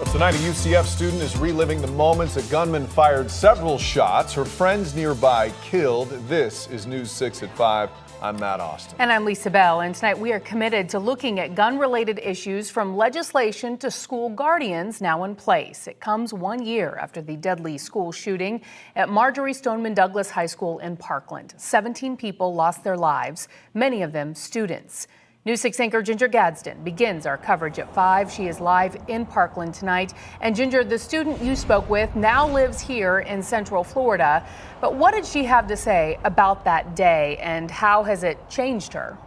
Well, tonight, a UCF student is reliving the moments a gunman fired several shots. Her friends nearby killed. This is News 6 at 5. I'm Matt Austin. And I'm Lisa Bell. And tonight we are committed to looking at gun-related issues from legislation to school guardians now in place. It comes 1 year after the deadly school shooting at Marjory Stoneman Douglas High School in Parkland. 17 people lost their lives, many of them students. News 6 anchor Ginger Gadsden begins our coverage at 5. She is live in Parkland tonight. And Ginger, the student you spoke with now lives here in Central Florida. But what did she have to say about that day and how has it changed her?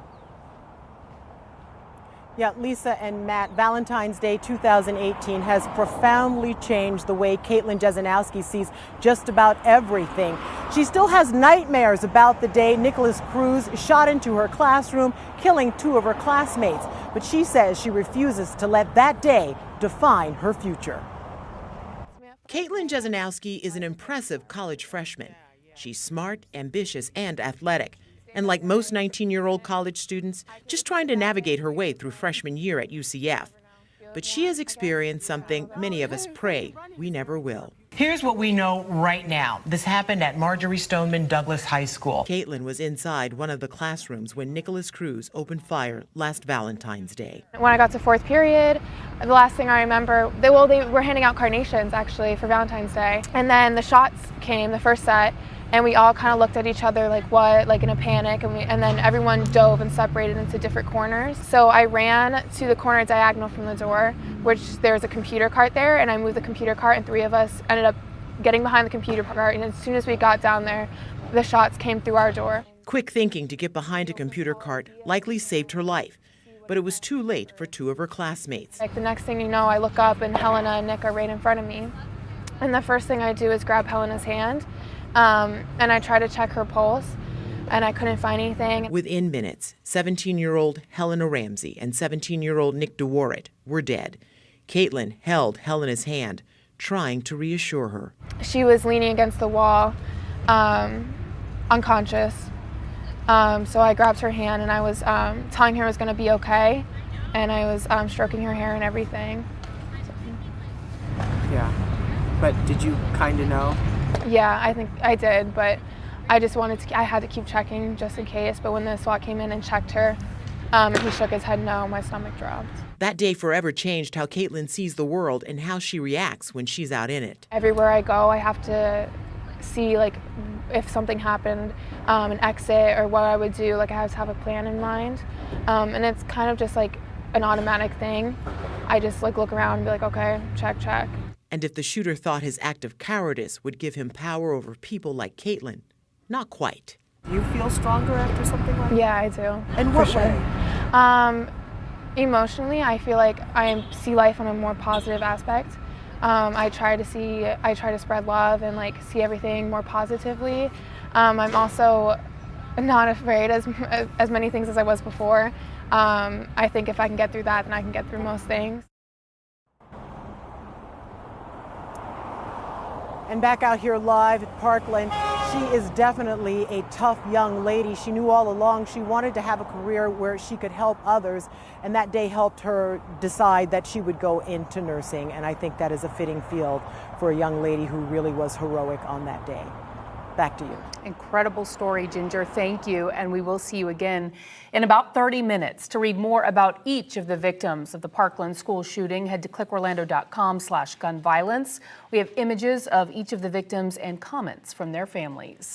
Yeah, Lisa and Matt, Valentine's Day 2018 has profoundly changed the way Caitlin Jesenowski sees just about everything. She still has nightmares about the day Nicholas Cruz shot into her classroom, killing 2 of her classmates. But she says she refuses to let that day define her future. Caitlin Jesenowski is an impressive college freshman. She's smart, ambitious, and athletic. And like most 19-year-old college students, just trying to navigate her way through freshman year at UCF. But she has experienced something many of us pray we never will. Here's what we know right now. This happened at Marjory Stoneman Douglas High School. Caitlin was inside one of the classrooms when Nicholas Cruz opened fire last Valentine's Day. When I got to 4th period, the last thing I remember, they were handing out carnations actually for Valentine's Day. And then the shots came, the first set, and we all kind of looked at each other like what, like in a panic, and then everyone dove and separated into different corners. So I ran to the corner diagonal from the door, which there's a computer cart there, and I moved the computer cart, and 3 of us ended up getting behind the computer cart, and as soon as we got down there, the shots came through our door. Quick thinking to get behind a computer cart likely saved her life, but it was too late for 2 of her classmates. Like the next thing you know, I look up and Helena and Nick are right in front of me. And the first thing I do is grab Helena's hand, and I try to check her pulse, and I couldn't find anything. Within minutes, 17-year-old Helena Ramsey and 17-year-old Nick DeWarrett were dead. Caitlin held Helena's hand, trying to reassure her. She was leaning against the wall, unconscious. So I grabbed her hand and I was telling her it was going to be okay, and I was stroking her hair and everything. Yeah, but did you kind of know? Yeah, I think I did, but I just I had to keep checking just in case. But when the SWAT came in and checked her, and he shook his head no, my stomach dropped. That day forever changed how Caitlin sees the world and how she reacts when she's out in it. Everywhere I go, I have to see like if something happened, an exit or what I would do. Like I have to have a plan in mind, and it's kind of just like an automatic thing. I just like look around and be like, okay, check. And if the shooter thought his act of cowardice would give him power over people like Caitlin, not quite. Do you feel stronger after something like that? Yeah, I do. In what way? Emotionally, I feel like I see life on a more positive aspect. I try to spread love and like see everything more positively. I'm also not afraid as many things as I was before. I think if I can get through that, then I can get through most things. And back out here live at Parkland, she is definitely a tough young lady. She knew all along she wanted to have a career where she could help others, and that day helped her decide that she would go into nursing. And I think that is a fitting field for a young lady who really was heroic on that day. Back to you. Incredible story, Ginger. Thank you. And we will see you again in about 30 minutes. To read more about each of the victims of the Parkland school shooting, head to clickorlando.com/gunviolence. We have images of each of the victims and comments from their families.